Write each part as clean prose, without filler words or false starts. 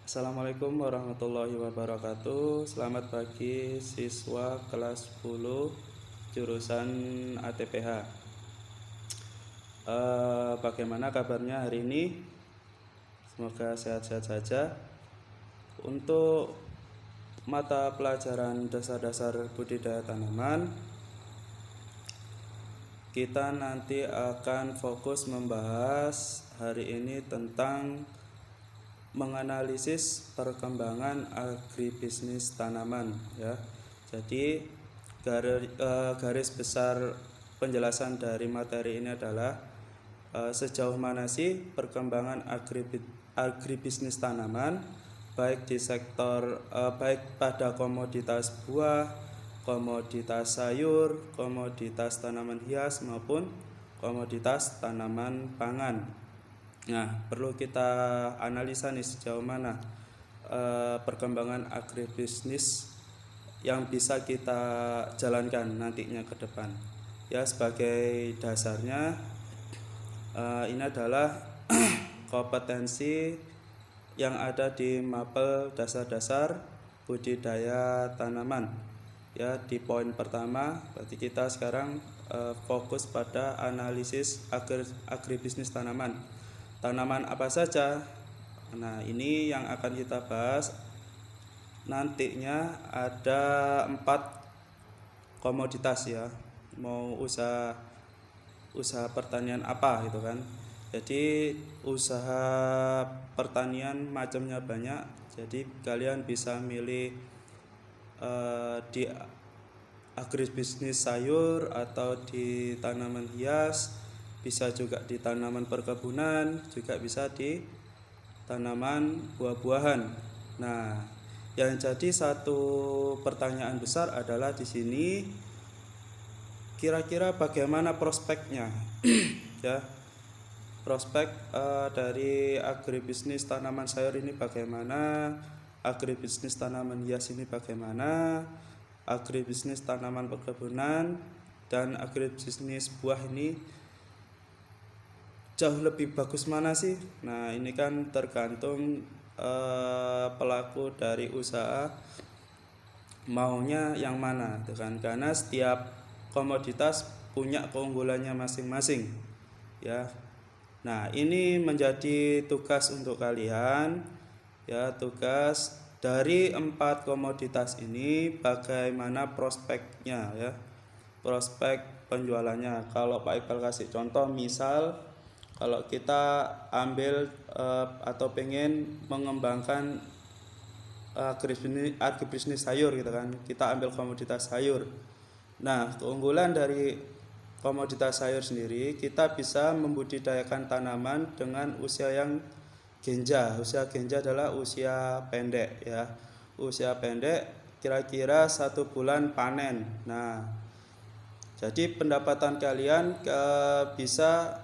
Assalamualaikum warahmatullahi wabarakatuh. Selamat pagi siswa kelas 10 jurusan ATPH. Bagaimana kabarnya hari ini? Semoga sehat-sehat saja. Untuk mata pelajaran dasar-dasar budidaya tanaman, kita nanti akan fokus membahas hari ini tentang menganalisis perkembangan agribisnis tanaman ya. Jadi garis besar penjelasan dari materi ini adalah sejauh mana sih perkembangan agribisnis tanaman baik di sektor baik pada komoditas buah, komoditas sayur, komoditas tanaman hias maupun komoditas tanaman pangan. Nah, perlu kita analisa nih sejauh mana perkembangan agribisnis yang bisa kita jalankan nantinya ke depan. Ya, sebagai dasarnya ini adalah kompetensi yang ada di mapel dasar-dasar budidaya tanaman. Ya, di poin pertama berarti kita sekarang fokus pada analisis agribisnis tanaman. Tanaman apa saja? Nah, ini yang akan kita bahas. Nantinya ada 4 komoditas ya. Mau usaha pertanian apa gitu kan. Jadi usaha pertanian macamnya banyak. Jadi kalian bisa milih di agribisnis sayur atau di tanaman hias, bisa juga di tanaman perkebunan, juga bisa di tanaman buah-buahan. Nah, yang jadi satu pertanyaan besar adalah di sini kira-kira bagaimana prospeknya ya. Prospek dari agribisnis tanaman sayur ini bagaimana, agribisnis tanaman hias ini bagaimana, agribisnis tanaman perkebunan dan agribisnis buah ini jauh lebih bagus mana sih? Nah, ini kan tergantung pelaku dari usaha maunya yang mana, kan? Karena setiap komoditas punya keunggulannya masing-masing, ya. Nah, ini menjadi tugas untuk kalian, ya. Tugas dari 4 komoditas ini bagaimana prospeknya, ya. Prospek penjualannya. Kalau Pak Iqbal kasih contoh, misal kalau kita ambil atau pengen mengembangkan agribisnis sayur gitu kan, kita ambil komoditas sayur. Nah, keunggulan dari komoditas sayur sendiri, kita bisa membudidayakan tanaman dengan usia yang genja. Usia genja adalah usia pendek ya. Usia pendek kira-kira 1 bulan panen. Nah, jadi pendapatan kalian bisa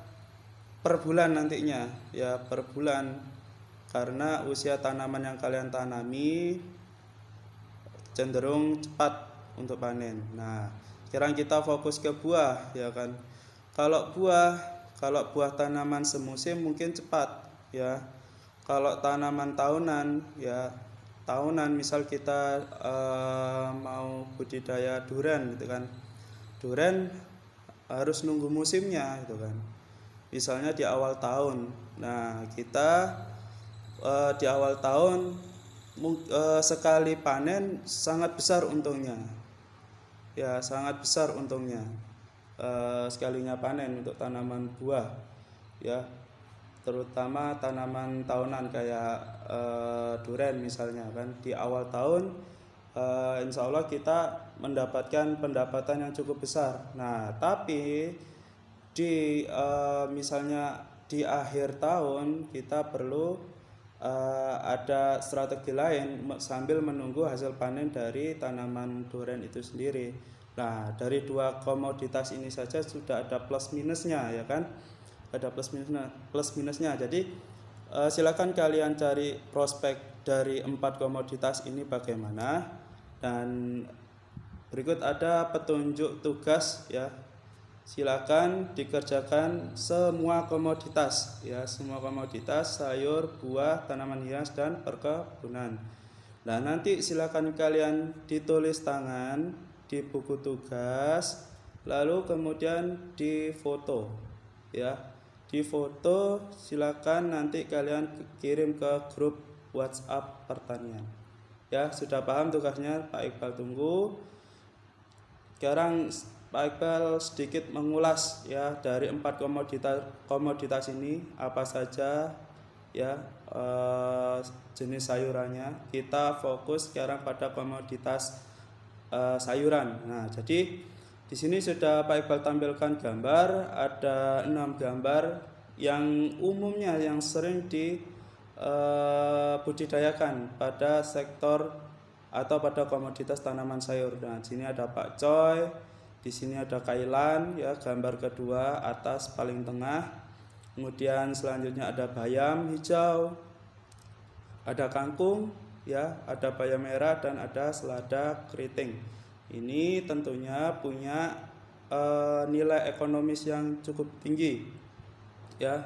per bulan nantinya ya, per bulan, karena usia tanaman yang kalian tanami cenderung cepat untuk panen. Nah, sekarang kita fokus ke buah ya kan. Kalau buah tanaman semusim mungkin cepat ya. Kalau tanaman tahunan ya, tahunan misal kita mau budidaya durian gitu kan. Durian harus nunggu musimnya gitu kan. Misalnya di awal tahun. Nah, kita di awal tahun sekali panen sangat besar untungnya. Ya, sangat besar untungnya. Sekalinya panen untuk tanaman buah. Ya. Terutama tanaman tahunan kayak durian misalnya kan, di awal tahun insya Allah kita mendapatkan pendapatan yang cukup besar. Nah, tapi di misalnya di akhir tahun kita perlu ada strategi lain sambil menunggu hasil panen dari tanaman durian itu sendiri. Nah, dari 2 komoditas ini saja sudah ada plus minusnya ya kan, ada plus minusnya. Jadi silakan kalian cari prospek dari 4 komoditas ini bagaimana, dan berikut ada petunjuk tugas ya. silakan dikerjakan semua komoditas ya, semua komoditas sayur, buah, tanaman hias dan perkebunan. Nah, nanti silakan kalian ditulis tangan di buku tugas, lalu kemudian difoto ya. Difoto, silakan nanti kalian kirim ke grup WhatsApp pertanian. Ya, sudah paham tugasnya Pak Iqbal tunggu. Sekarang Pak Iqbal sedikit mengulas ya dari 4 komoditas ini apa saja ya jenis sayurannya. Kita fokus sekarang pada komoditas sayuran. Nah, jadi di sini sudah Pak Iqbal tampilkan gambar, ada 6 gambar yang umumnya yang sering dibudidayakan pada sektor atau pada komoditas tanaman sayur. Nah, di sini ada pakcoy, di sini ada kailan ya, gambar kedua atas paling tengah. Kemudian selanjutnya ada bayam hijau, ada kangkung ya, ada bayam merah dan ada selada keriting. Ini tentunya punya nilai ekonomis yang cukup tinggi ya.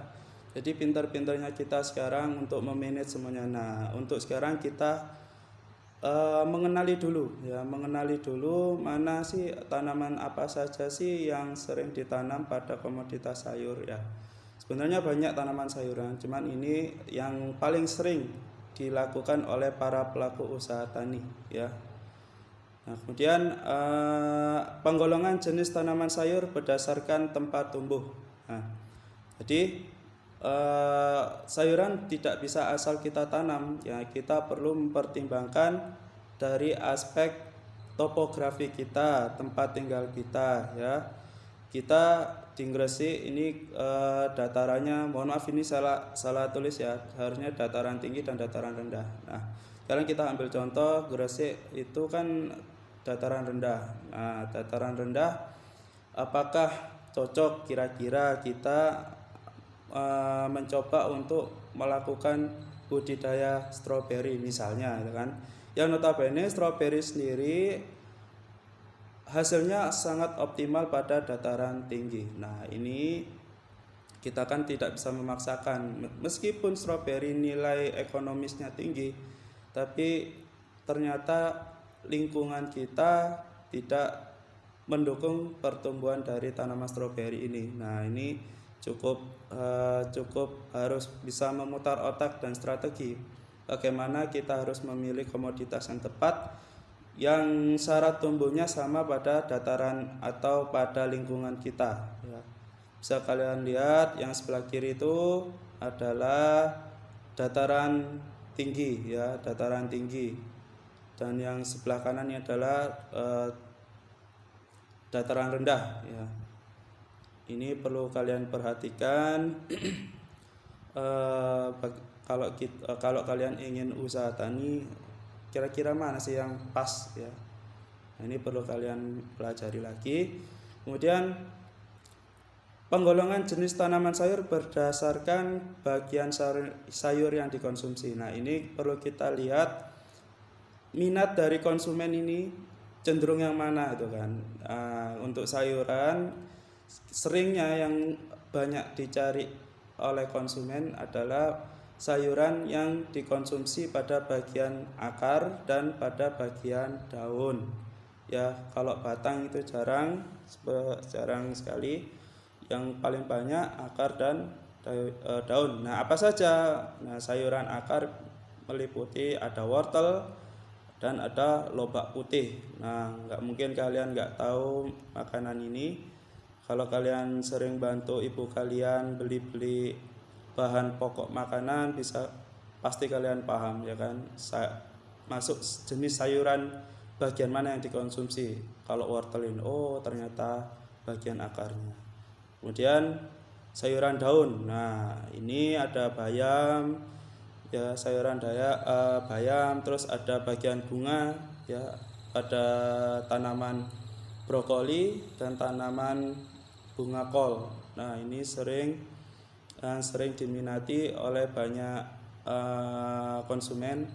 Jadi pintar-pintarnya kita sekarang untuk memanage semuanya. Nah, untuk sekarang kita mengenali dulu mana sih tanaman apa saja sih yang sering ditanam pada komoditas sayur ya. Sebenarnya banyak tanaman sayuran, cuman ini yang paling sering dilakukan oleh para pelaku usaha tani ya. Nah, kemudian penggolongan jenis tanaman sayur berdasarkan tempat tumbuh. Nah, jadi sayuran tidak bisa asal kita tanam ya, kita perlu mempertimbangkan dari aspek topografi kita, tempat tinggal kita ya. Kita di Gresik ini datarannya, mohon maaf ini salah tulis ya, harusnya dataran tinggi dan dataran rendah. Nah, sekarang kita ambil contoh Gresik itu kan dataran rendah. Nah, dataran rendah apakah cocok kira-kira kita mencoba untuk melakukan budidaya stroberi misalnya gitu kan. Yang notabene stroberi sendiri hasilnya sangat optimal pada dataran tinggi. Nah, ini kita kan tidak bisa memaksakan, meskipun stroberi nilai ekonomisnya tinggi, tapi ternyata lingkungan kita tidak mendukung pertumbuhan dari tanaman stroberi ini. Nah, ini cukup harus bisa memutar otak dan strategi bagaimana kita harus memilih komoditas yang tepat, yang syarat tumbuhnya sama pada dataran atau pada lingkungan kita ya. Bisa kalian lihat yang sebelah kiri itu adalah dataran tinggi ya, dataran tinggi, dan yang sebelah kanan ini adalah dataran rendah ya. Ini perlu kalian perhatikan kalau kalian ingin usaha tani, kira-kira mana sih yang pas ya. Nah, ini perlu kalian pelajari lagi. Kemudian penggolongan jenis tanaman sayur berdasarkan bagian sayur yang dikonsumsi. Nah, ini perlu kita lihat minat dari konsumen ini cenderung yang mana itu kan. Untuk sayuran seringnya yang banyak dicari oleh konsumen adalah sayuran yang dikonsumsi pada bagian akar dan pada bagian daun ya. Kalau batang itu jarang sekali, yang paling banyak akar dan daun. Nah, apa saja? Nah, sayuran akar meliputi ada wortel dan ada lobak putih. Nah, nggak mungkin kalian nggak tahu makanan ini. Kalau kalian sering bantu ibu kalian beli-beli bahan pokok makanan, pasti kalian paham ya kan, masuk jenis sayuran bagian mana yang dikonsumsi. Kalau wortel ini, oh ternyata bagian akarnya. Kemudian sayuran daun. Nah, ini ada bayam ya, sayuran bayam, terus ada bagian bunga ya, ada tanaman brokoli dan tanaman bunga kol. Nah, ini sering diminati oleh banyak konsumen.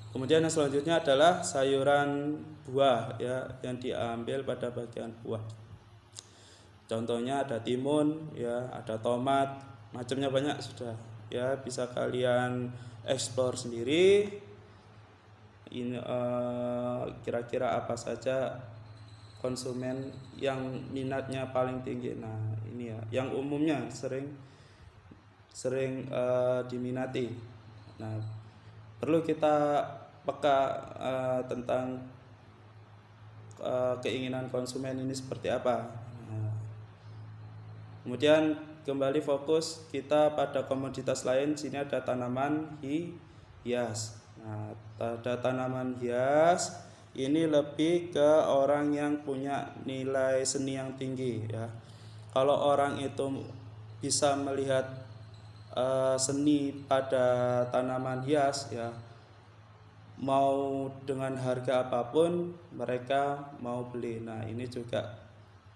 Kemudian yang selanjutnya adalah sayuran buah ya, yang diambil pada bagian buah. Contohnya ada timun, ya, ada tomat, macamnya banyak sudah. Ya, bisa kalian explore sendiri. Ini kira-kira apa saja konsumen yang minatnya paling tinggi. Nah, ini ya, yang umumnya sering diminati. Nah, perlu kita peka tentang keinginan konsumen ini seperti apa. Nah, kemudian kembali fokus kita pada komoditas lain. Sini ada tanaman hias. Nah, ada tanaman hias ini lebih ke orang yang punya nilai seni yang tinggi, ya. Kalau orang itu bisa melihat seni pada tanaman hias, ya, mau dengan harga apapun mereka mau beli. Nah, ini juga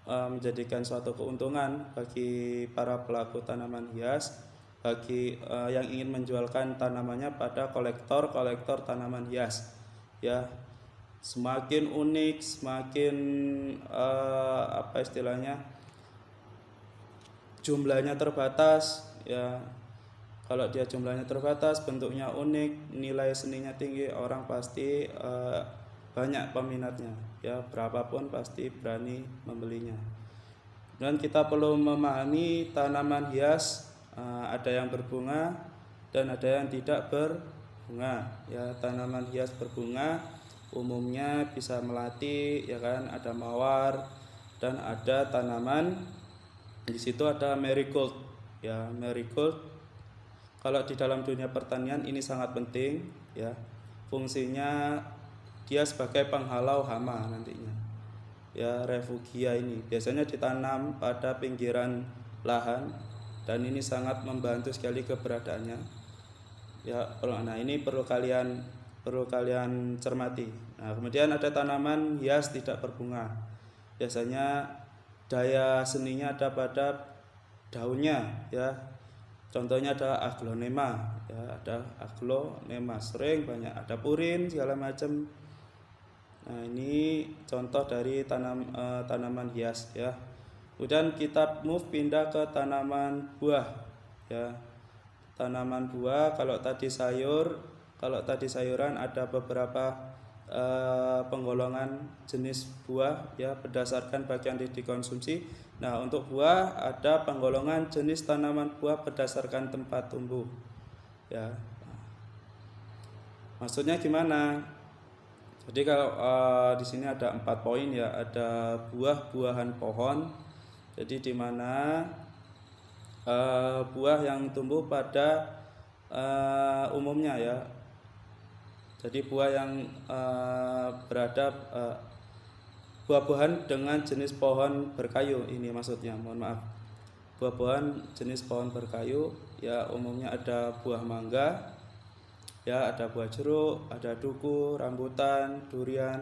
menjadikan suatu keuntungan bagi para pelaku tanaman hias, bagi yang ingin menjualkan tanamannya pada kolektor tanaman hias, ya. Semakin unik, semakin apa istilahnya, jumlahnya terbatas, ya. Kalau dia jumlahnya terbatas, bentuknya unik, nilai seninya tinggi, orang pasti banyak peminatnya, ya, berapapun pasti berani membelinya. Dan kita perlu memahami tanaman hias ada yang berbunga dan ada yang tidak berbunga, ya. Tanaman hias berbunga umumnya bisa melati, ya kan, ada mawar, dan ada tanaman di situ ada marigold, ya. Marigold kalau di dalam dunia pertanian ini sangat penting, ya. Fungsinya dia sebagai penghalau hama nantinya, ya. Refugia ini biasanya ditanam pada pinggiran lahan dan ini sangat membantu sekali keberadaannya, ya. Nah, ini perlu kalian cermati. Nah, kemudian ada tanaman hias tidak berbunga. Biasanya daya seninya ada pada daunnya, ya. Contohnya ada aglonema, ya, ada aglonema sering banyak, ada purin segala macam. Nah, ini contoh dari tanaman hias, ya. Kemudian kita pindah ke tanaman buah, ya. Tanaman buah, kalau tadi sayuran ada beberapa penggolongan jenis buah, ya, berdasarkan bagian yang dikonsumsi. Nah, untuk buah ada penggolongan jenis tanaman buah berdasarkan tempat tumbuh, ya. Maksudnya gimana? Jadi kalau di sini ada 4 poin, ya. Ada buah-buahan pohon. Jadi di mana buah yang tumbuh pada umumnya, ya. Jadi buah yang buah-buahan dengan jenis pohon berkayu, ini maksudnya, mohon maaf. Buah-buahan jenis pohon berkayu, ya, umumnya ada buah mangga, ya, ada buah jeruk, ada duku, rambutan, durian,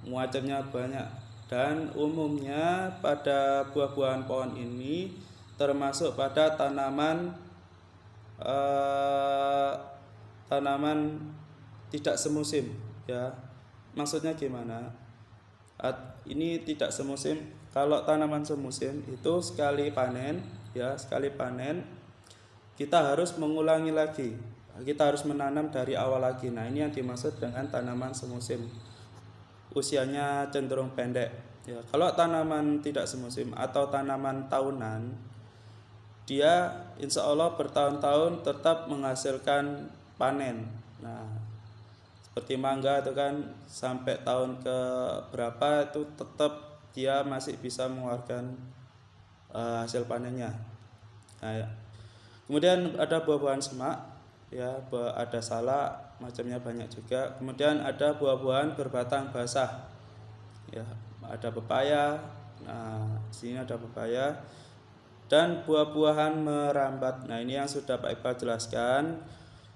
macamnya banyak. Dan umumnya pada buah-buahan pohon ini termasuk pada tanaman tidak semusim, ya. Maksudnya gimana? Ini tidak semusim. Kalau tanaman semusim itu sekali panen, ya, sekali panen kita harus mengulangi lagi. Kita harus menanam dari awal lagi. Nah, ini yang dimaksud dengan tanaman semusim. Usianya cenderung pendek, ya. Kalau tanaman tidak semusim atau tanaman tahunan, dia insya Allah bertahun-tahun tetap menghasilkan panen. Nah, seperti mangga itu kan sampai tahun ke berapa itu tetap dia masih bisa mengeluarkan hasil panennya. Nah, ya. Kemudian ada buah-buahan semak, ya, ada salak, macamnya banyak juga. Kemudian ada buah-buahan berbatang basah, ya, ada pepaya. Nah, sini ada pepaya dan buah-buahan merambat. Nah, ini yang sudah Pak Iqbal jelaskan.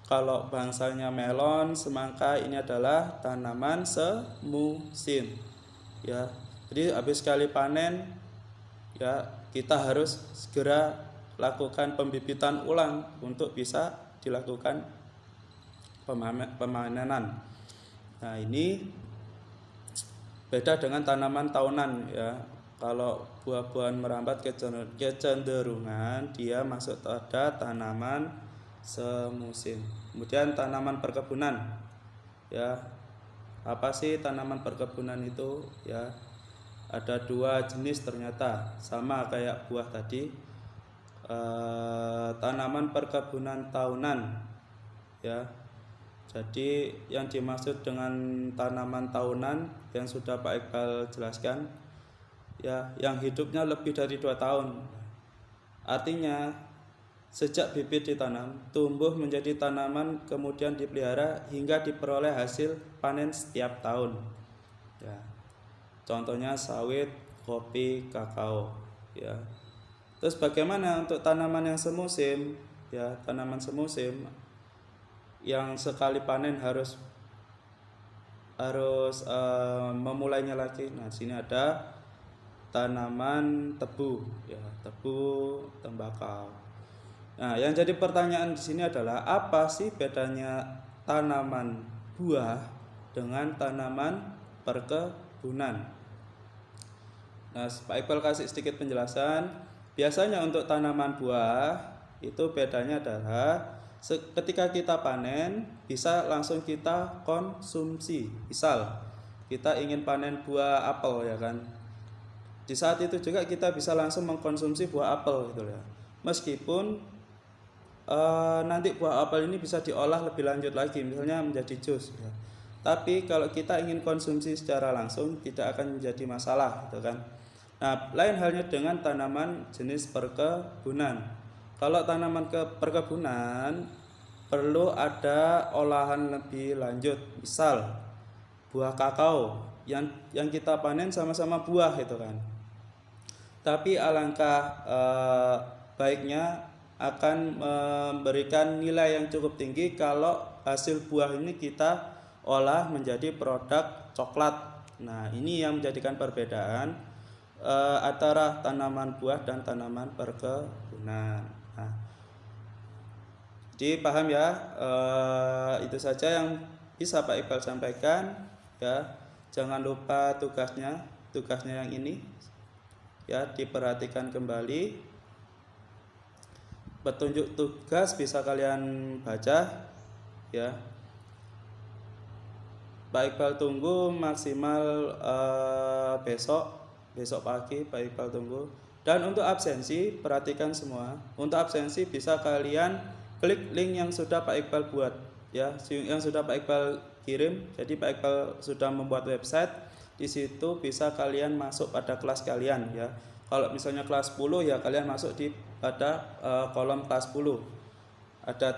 Kalau bangsanya melon, semangka, ini adalah tanaman semusim, ya. Jadi habis sekali panen, ya, kita harus segera lakukan pembibitan ulang untuk bisa dilakukan pemanenan. Nah, ini beda dengan tanaman tahunan, ya. Kalau buah-buahan merambat kecenderungan dia masuk pada tanaman semusim. Kemudian tanaman perkebunan. Ya. Apa sih tanaman perkebunan itu? Ya. Ada 2 jenis ternyata, sama kayak buah tadi. Tanaman perkebunan tahunan. Ya. Jadi yang dimaksud dengan tanaman tahunan yang sudah Pak Iqbal jelaskan, ya, yang hidupnya lebih dari 2 tahun. Artinya sejak bibit ditanam, tumbuh menjadi tanaman, kemudian dipelihara hingga diperoleh hasil panen setiap tahun. Ya. Contohnya sawit, kopi, kakao. Ya. Terus bagaimana untuk tanaman yang semusim? Ya, tanaman semusim yang sekali panen harus memulainya lagi. Nah, sini ada tanaman tebu, ya, tebu, tembakau. Nah, yang jadi pertanyaan di sini adalah apa sih bedanya tanaman buah dengan tanaman perkebunan? Nah, Pak Iqbal kasih sedikit penjelasan. Biasanya untuk tanaman buah itu bedanya adalah ketika kita panen bisa langsung kita konsumsi. Misal kita ingin panen buah apel, ya kan, di saat itu juga kita bisa langsung mengkonsumsi buah apel gitu ya. Meskipun nanti buah apel ini bisa diolah lebih lanjut lagi, misalnya menjadi jus ya. Tapi kalau kita ingin konsumsi secara langsung tidak akan menjadi masalah gitu kan. Nah, lain halnya dengan tanaman jenis perkebunan. Kalau tanaman perkebunan perlu ada olahan lebih lanjut. Misal buah kakao yang kita panen sama-sama buah itu kan. Tapi alangkah baiknya akan memberikan nilai yang cukup tinggi kalau hasil buah ini kita olah menjadi produk coklat. Nah, ini yang menjadikan perbedaan antara tanaman buah dan tanaman perkebunan. Nah, jadi paham ya, itu saja yang bisa Pak Iqbal sampaikan ya. Jangan lupa tugasnya yang ini ya, diperhatikan kembali. Petunjuk tugas bisa kalian baca ya. Pak Iqbal tunggu maksimal besok pagi Pak Iqbal tunggu. Dan untuk absensi perhatikan semua. Untuk absensi bisa kalian klik link yang sudah Pak Iqbal buat ya, yang sudah Pak Iqbal kirim. Jadi Pak Iqbal sudah membuat website. Di situ bisa kalian masuk pada kelas kalian ya. Kalau misalnya kelas 10 ya kalian masuk pada kolom kelas 10. Ada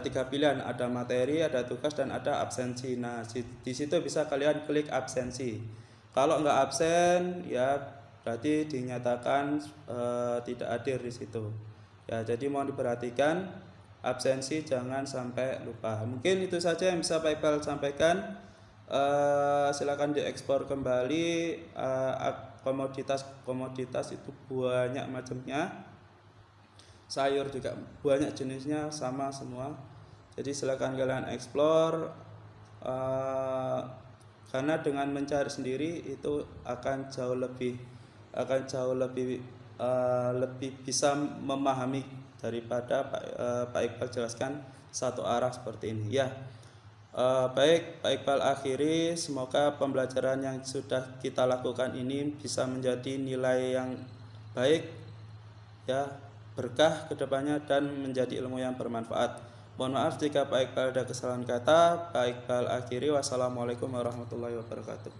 3 pilihan, ada materi, ada tugas, dan ada absensi. Nah, di situ bisa kalian klik absensi. Kalau nggak absen ya berarti dinyatakan tidak hadir di situ. Ya, jadi mohon diperhatikan absensi jangan sampai lupa. Mungkin itu saja yang bisa Pak Iqbal sampaikan. Silakan diekspor kembali. Komoditas itu banyak macamnya, sayur juga banyak jenisnya, sama semua. Jadi silakan kalian eksplor, karena dengan mencari sendiri itu akan jauh lebih bisa memahami daripada Pak Iqbal jelaskan satu arah seperti ini ya. Baik, Pak Iqbal akhiri, semoga pembelajaran yang sudah kita lakukan ini bisa menjadi nilai yang baik ya, berkah kedepannya, dan menjadi ilmu yang bermanfaat. Mohon maaf jika Pak Iqbal ada kesalahan kata. Pak Iqbal akhiri, wassalamualaikum warahmatullahi wabarakatuh.